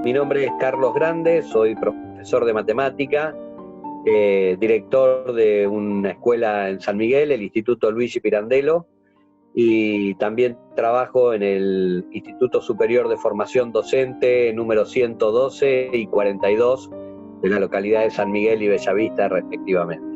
Mi nombre es Carlos Grande, soy profesor de matemática, director de una escuela en San Miguel, el Instituto Luigi Pirandello, y también trabajo en el Instituto Superior de Formación Docente número 112 y 42 de la localidad de San Miguel y Bellavista, respectivamente.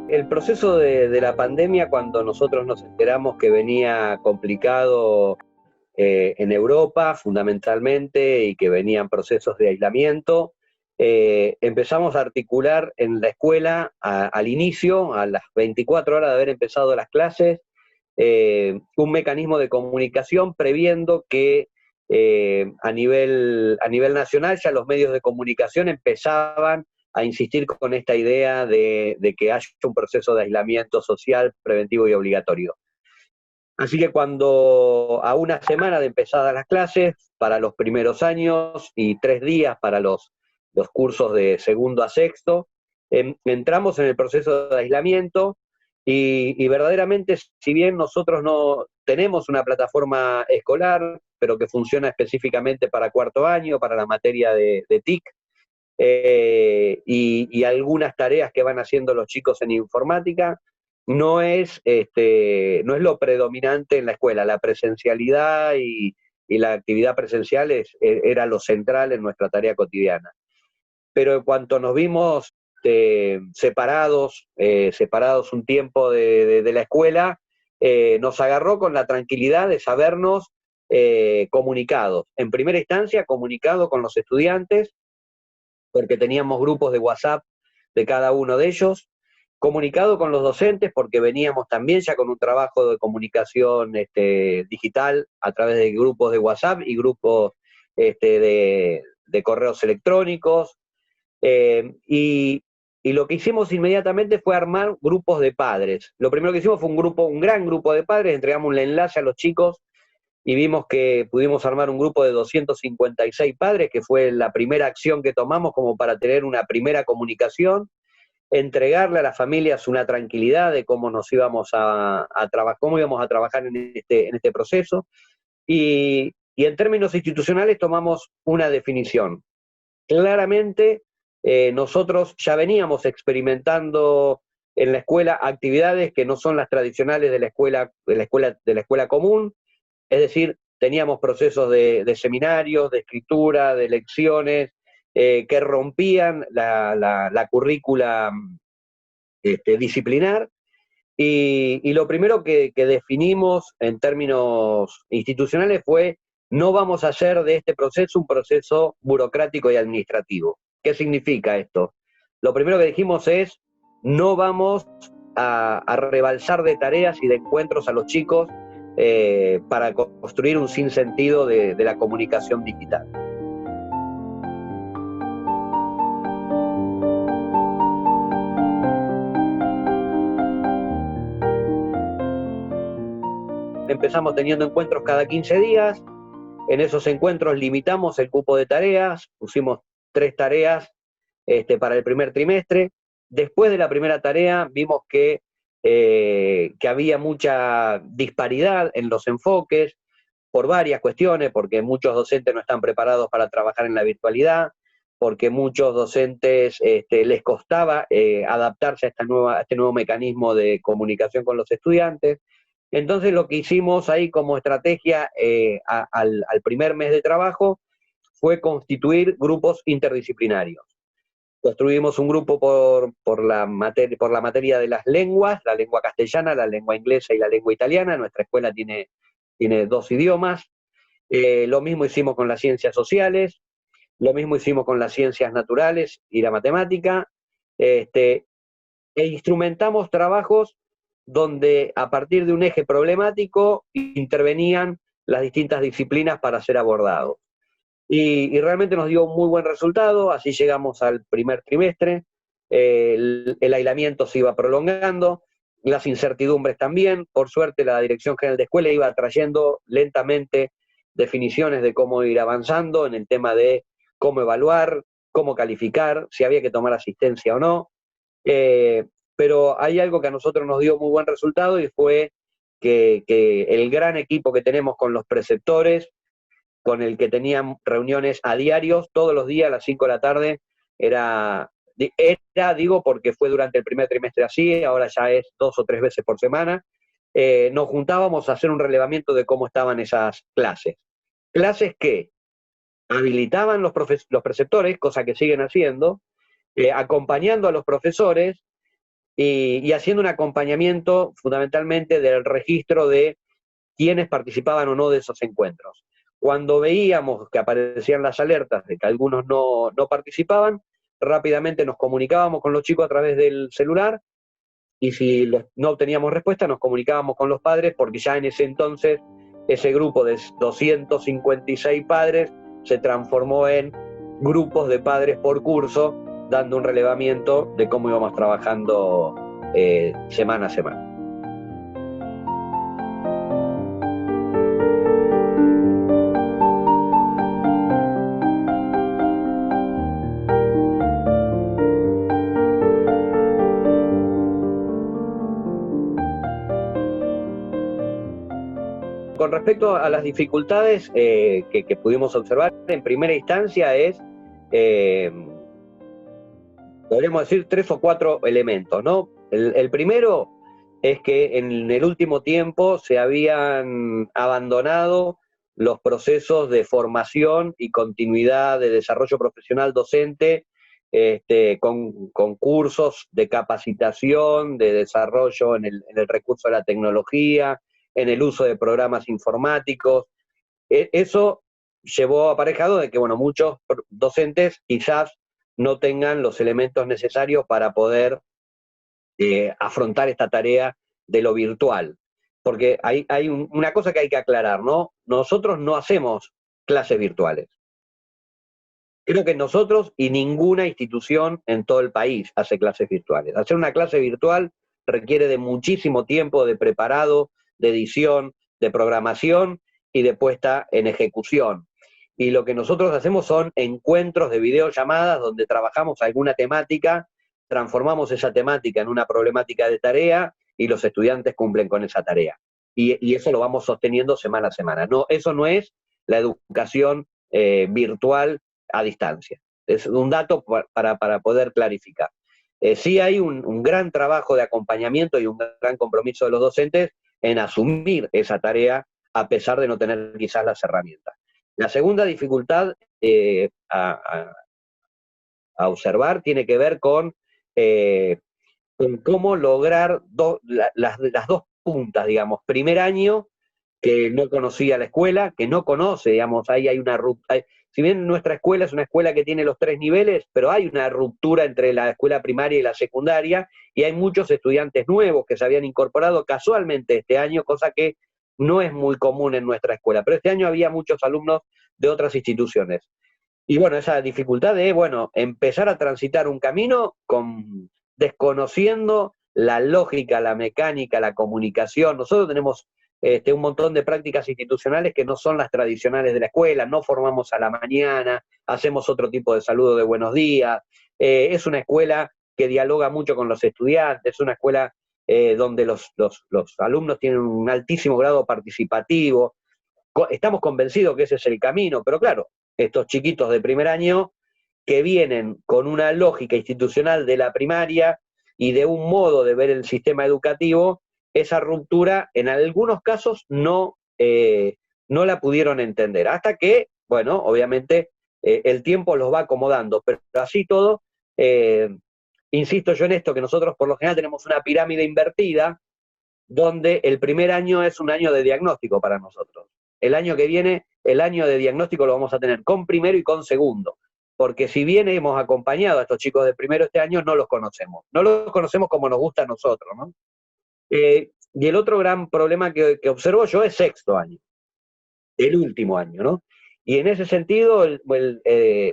El proceso de la pandemia, cuando nosotros nos enteramos que venía complicado en Europa fundamentalmente y que venían procesos de aislamiento, empezamos a articular en la escuela al inicio, a las 24 horas de haber empezado las clases, un mecanismo de comunicación previendo que a nivel nacional ya los medios de comunicación empezaban a insistir con esta idea de que haya un proceso de aislamiento social preventivo y obligatorio. Así que cuando a una semana de empezadas las clases, para los primeros años y 3 días para los cursos de segundo a sexto, entramos en el proceso de aislamiento y verdaderamente, si bien nosotros no tenemos una plataforma escolar, pero que funciona específicamente para cuarto año, para la materia de TIC, y algunas tareas que van haciendo los chicos en informática, no es lo predominante en la escuela. La presencialidad y la actividad presencial era lo central en nuestra tarea cotidiana. Pero en cuanto nos vimos separados un tiempo de la escuela, nos agarró con la tranquilidad de sabernos comunicados. En primera instancia, comunicados con los estudiantes, porque teníamos grupos de WhatsApp de cada uno de ellos, comunicado con los docentes, porque veníamos también ya con un trabajo de comunicación digital a través de grupos de WhatsApp y grupos de correos electrónicos, y lo que hicimos inmediatamente fue armar grupos de padres. Lo primero que hicimos fue un gran grupo de padres, entregamos un enlace a los chicos y vimos que pudimos armar un grupo de 256 padres, que fue la primera acción que tomamos como para tener una primera comunicación, entregarle a las familias una tranquilidad de cómo nos íbamos a trabajar, cómo íbamos a trabajar en este proceso, y en términos institucionales tomamos una definición. Claramente, nosotros ya veníamos experimentando en la escuela actividades que no son las tradicionales de la escuela común. Es decir, teníamos procesos de seminarios, de escritura, de lecciones, que rompían la currícula disciplinar, y lo primero que definimos en términos institucionales fue: no vamos a hacer de este proceso un proceso burocrático y administrativo. ¿Qué significa esto? Lo primero que dijimos es: no vamos a rebalsar de tareas y de encuentros a los chicos para construir un sinsentido de la comunicación digital. Empezamos teniendo encuentros cada 15 días, en esos encuentros limitamos el cupo de tareas, pusimos 3 tareas para el primer trimestre. Después de la primera tarea vimos que había mucha disparidad en los enfoques, por varias cuestiones, porque muchos docentes no están preparados para trabajar en la virtualidad, porque muchos docentes les costaba adaptarse a este nuevo mecanismo de comunicación con los estudiantes. Entonces lo que hicimos ahí como estrategia al primer mes de trabajo fue constituir grupos interdisciplinarios. Construimos un grupo por la materia de las lenguas, la lengua castellana, la lengua inglesa y la lengua italiana. Nuestra escuela tiene 2 idiomas. Lo mismo hicimos con las ciencias sociales, lo mismo hicimos con las ciencias naturales y la matemática, e instrumentamos trabajos donde a partir de un eje problemático intervenían las distintas disciplinas para ser abordados. Y realmente nos dio un muy buen resultado. Así llegamos al primer trimestre, el aislamiento se iba prolongando, las incertidumbres también. Por suerte la Dirección General de Escuela iba trayendo lentamente definiciones de cómo ir avanzando en el tema de cómo evaluar, cómo calificar, si había que tomar asistencia o no. Pero hay algo que a nosotros nos dio muy buen resultado y fue que el gran equipo que tenemos con los preceptores, con el que tenían reuniones a diarios, todos los días a las 5 de la tarde, digo porque fue durante el primer trimestre así, ahora ya es 2 o 3 veces por semana, nos juntábamos a hacer un relevamiento de cómo estaban esas clases. Clases que habilitaban los preceptores, cosa que siguen haciendo, acompañando a los profesores y haciendo un acompañamiento fundamentalmente del registro de quiénes participaban o no de esos encuentros. Cuando veíamos que aparecían las alertas de que algunos no participaban, rápidamente nos comunicábamos con los chicos a través del celular y si no obteníamos respuesta nos comunicábamos con los padres porque ya en ese entonces ese grupo de 256 padres se transformó en grupos de padres por curso, dando un relevamiento de cómo íbamos trabajando semana a semana. Con respecto a las dificultades que pudimos observar, en primera instancia es, podríamos decir, 3 o 4 elementos, ¿no? El primero es que en el último tiempo se habían abandonado los procesos de formación y continuidad de desarrollo profesional docente, con cursos de capacitación, de desarrollo en el recurso de la tecnología, en el uso de programas informáticos. Eso llevó aparejado de que, bueno, muchos docentes quizás no tengan los elementos necesarios para poder afrontar esta tarea de lo virtual. Porque hay una cosa que hay que aclarar, ¿no? Nosotros no hacemos clases virtuales. Creo que nosotros y ninguna institución en todo el país hace clases virtuales. Hacer una clase virtual requiere de muchísimo tiempo de preparado, de edición, de programación y de puesta en ejecución. Y lo que nosotros hacemos son encuentros de videollamadas donde trabajamos alguna temática, transformamos esa temática en una problemática de tarea y los estudiantes cumplen con esa tarea. Y eso lo vamos sosteniendo semana a semana. No, eso no es la educación virtual a distancia. Es un dato para poder clarificar. Sí hay un gran trabajo de acompañamiento y un gran compromiso de los docentes en asumir esa tarea a pesar de no tener quizás las herramientas. La segunda dificultad a observar tiene que ver con cómo lograr las dos puntas, digamos. Primer año, que no conocía la escuela, que no conoce, digamos, ahí hay una ruptura. Si bien nuestra escuela es una escuela que tiene los 3 niveles, pero hay una ruptura entre la escuela primaria y la secundaria, y hay muchos estudiantes nuevos que se habían incorporado casualmente este año, cosa que no es muy común en nuestra escuela, pero este año había muchos alumnos de otras instituciones. Y bueno, esa dificultad de, bueno, empezar a transitar un camino desconociendo la lógica, la mecánica, la comunicación. Nosotros tenemos un montón de prácticas institucionales que no son las tradicionales de la escuela, no formamos a la mañana, hacemos otro tipo de saludo de buenos días, es una escuela que dialoga mucho con los estudiantes, es una escuela donde los alumnos tienen un altísimo grado participativo. Estamos convencidos que ese es el camino, pero claro, estos chiquitos de primer año que vienen con una lógica institucional de la primaria y de un modo de ver el sistema educativo, esa ruptura en algunos casos no la pudieron entender, hasta que, bueno, obviamente el tiempo los va acomodando, pero así todo, insisto yo en esto, que nosotros por lo general tenemos una pirámide invertida, donde el primer año es un año de diagnóstico para nosotros. El año que viene, el año de diagnóstico lo vamos a tener con primero y con segundo, porque si bien hemos acompañado a estos chicos de primero este año, no los conocemos como nos gusta a nosotros, ¿no? Y el otro gran problema que observo yo es sexto año, el último año, ¿no? Y en ese sentido,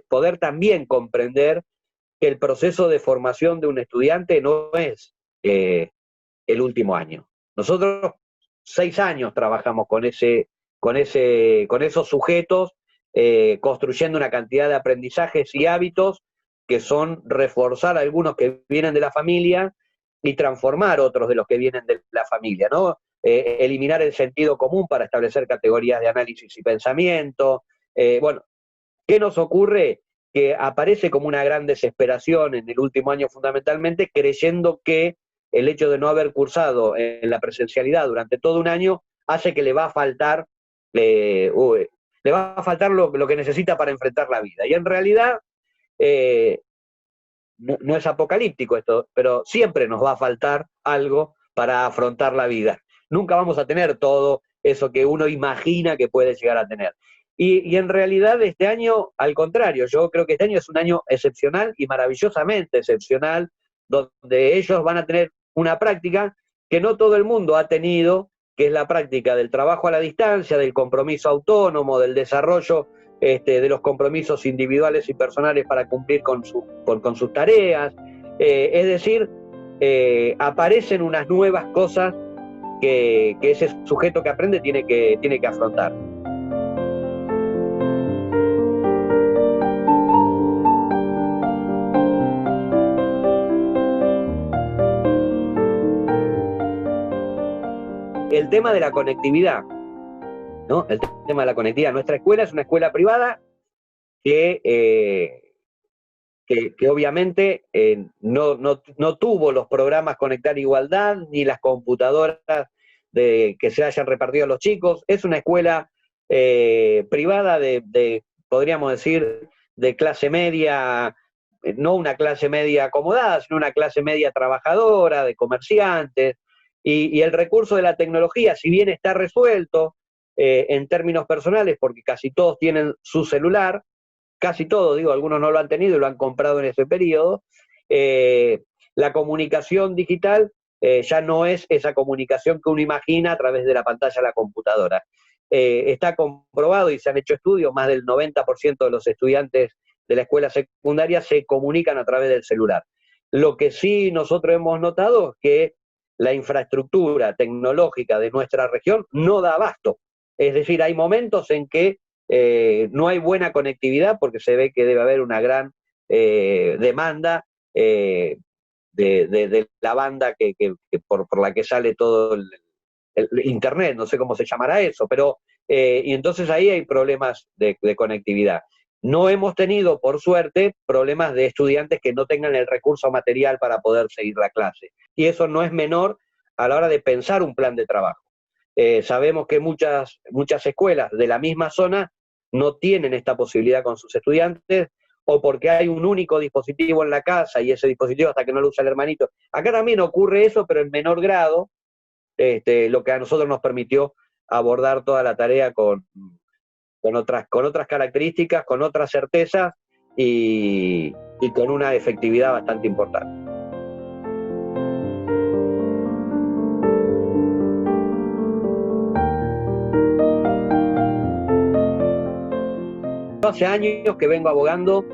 poder también comprender que el proceso de formación de un estudiante no es el último año. Nosotros 6 años trabajamos con esos sujetos, construyendo una cantidad de aprendizajes y hábitos que son reforzar algunos que vienen de la familia y transformar otros de los que vienen de la familia, ¿no? Eliminar el sentido común para establecer categorías de análisis y pensamiento. Bueno, ¿qué nos ocurre? Que aparece como una gran desesperación en el último año fundamentalmente, creyendo que el hecho de no haber cursado en la presencialidad durante todo un año hace que le va a faltar, le va a faltar lo que necesita para enfrentar la vida. Y en realidad eh, no es apocalíptico esto, pero siempre nos va a faltar algo para afrontar la vida. Nunca vamos a tener todo eso que uno imagina que puede llegar a tener. Y en realidad este año, al contrario, yo creo que este año es un año excepcional y maravillosamente excepcional, donde ellos van a tener una práctica que no todo el mundo ha tenido, que es la práctica del trabajo a la distancia, del compromiso autónomo, del desarrollo de los compromisos individuales y personales para cumplir con sus tareas. Es decir, aparecen unas nuevas cosas que ese sujeto que aprende tiene que afrontar. El tema de la conectividad, ¿no? El tema de la conectividad. Nuestra escuela es una escuela privada que obviamente no tuvo los programas Conectar Igualdad, ni las computadoras que se hayan repartido a los chicos. Es una escuela privada podríamos decir, de clase media, no una clase media acomodada, sino una clase media trabajadora, de comerciantes, y el recurso de la tecnología, si bien está resuelto en términos personales, porque casi todos tienen su celular, casi todos, digo, algunos no lo han tenido y lo han comprado en ese periodo, la comunicación digital ya no es esa comunicación que uno imagina a través de la pantalla de la computadora. Está comprobado y se han hecho estudios, más del 90% de los estudiantes de la escuela secundaria se comunican a través del celular. Lo que sí nosotros hemos notado es que la infraestructura tecnológica de nuestra región no da abasto. Es decir, hay momentos en que no hay buena conectividad porque se ve que debe haber una gran demanda de la banda por la que sale todo el internet, no sé cómo se llamará eso, pero y entonces ahí hay problemas de conectividad. No hemos tenido, por suerte, problemas de estudiantes que no tengan el recurso material para poder seguir la clase. Y eso no es menor a la hora de pensar un plan de trabajo. Sabemos que muchas escuelas de la misma zona no tienen esta posibilidad con sus estudiantes, o porque hay un único dispositivo en la casa y ese dispositivo hasta que no lo usa el hermanito. Acá también ocurre eso, pero en menor grado, lo que a nosotros nos permitió abordar toda la tarea con otras características, con otras certezas y con una efectividad bastante importante. Hace años que vengo abogando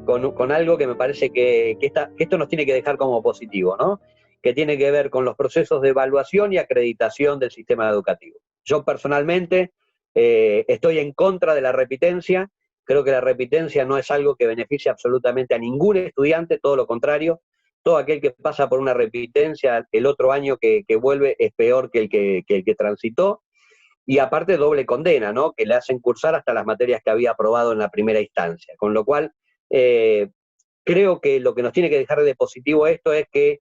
con algo que me parece que esto nos tiene que dejar como positivo, ¿no? Que tiene que ver con los procesos de evaluación y acreditación del sistema educativo. Yo personalmente estoy en contra de la repitencia. Creo que la repitencia no es algo que beneficie absolutamente a ningún estudiante, todo lo contrario. Todo aquel que pasa por una repitencia el otro año que vuelve es peor que el que transitó. Y aparte doble condena, ¿no? Que le hacen cursar hasta las materias que había aprobado en la primera instancia. Con lo cual, creo que lo que nos tiene que dejar de positivo esto es que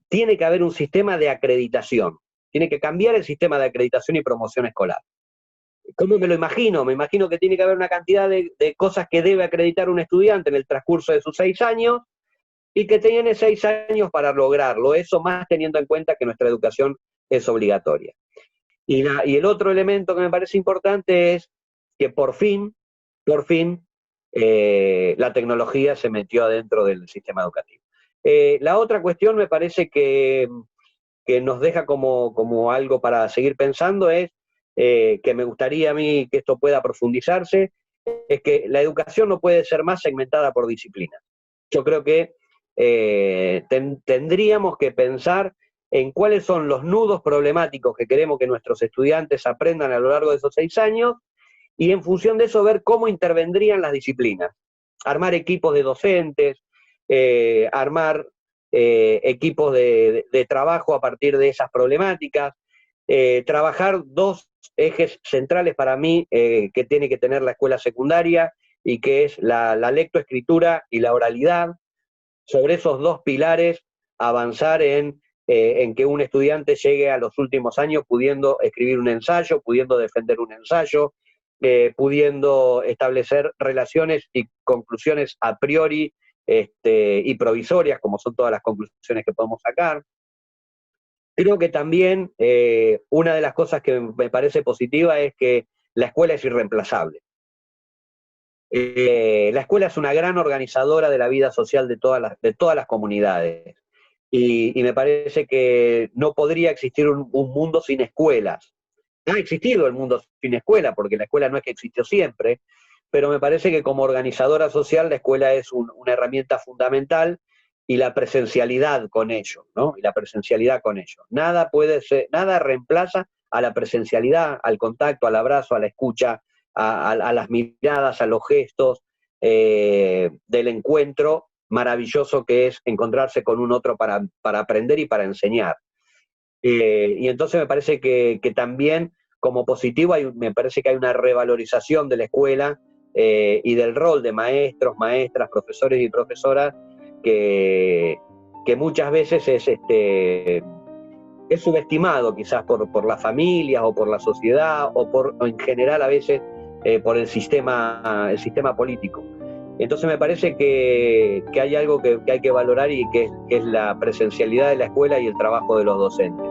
tiene que haber un sistema de acreditación. Tiene que cambiar el sistema de acreditación y promoción escolar. ¿Cómo me lo imagino? Me imagino que tiene que haber una cantidad de cosas que debe acreditar un estudiante en el transcurso de sus 6 años y que tiene 6 años para lograrlo. Eso más teniendo en cuenta que nuestra educación es obligatoria. Y el otro elemento que me parece importante es que por fin, la tecnología se metió adentro del sistema educativo. La otra cuestión me parece que nos deja como algo para seguir pensando es que me gustaría a mí que esto pueda profundizarse, es que la educación no puede ser más segmentada por disciplinas. Yo creo que tendríamos que pensar en cuáles son los nudos problemáticos que queremos que nuestros estudiantes aprendan a lo largo de esos 6 años y en función de eso ver cómo intervendrían las disciplinas. armar equipos de docentes, armar equipos de trabajo a partir de esas problemáticas, trabajar dos ejes centrales para mí que tiene que tener la escuela secundaria y que es la lectoescritura y la oralidad. Sobre esos dos pilares avanzar en que un estudiante llegue a los últimos años pudiendo escribir un ensayo, pudiendo defender un ensayo, pudiendo establecer relaciones y conclusiones a priori y provisorias, como son todas las conclusiones que podemos sacar. Creo que también una de las cosas que me parece positiva es que la escuela es irreemplazable. La escuela es una gran organizadora de la vida social de todas las comunidades. Y me parece que no podría existir un mundo sin escuelas. Ha existido el mundo sin escuela, porque la escuela no es que existió siempre, pero me parece que como organizadora social la escuela es una herramienta fundamental y la presencialidad con ello, ¿no? Y la presencialidad con ello. Nada reemplaza a la presencialidad, al contacto, al abrazo, a la escucha, a las miradas, a los gestos del encuentro maravilloso que es encontrarse con un otro para aprender y para enseñar. Y entonces me parece que también como positivo me parece que hay una revalorización de la escuela y del rol de maestros, maestras, profesores y profesoras que muchas veces es subestimado quizás por las familias o por la sociedad o en general a veces por el sistema político. Entonces me parece que hay algo que hay que valorar y que es la presencialidad de la escuela y el trabajo de los docentes.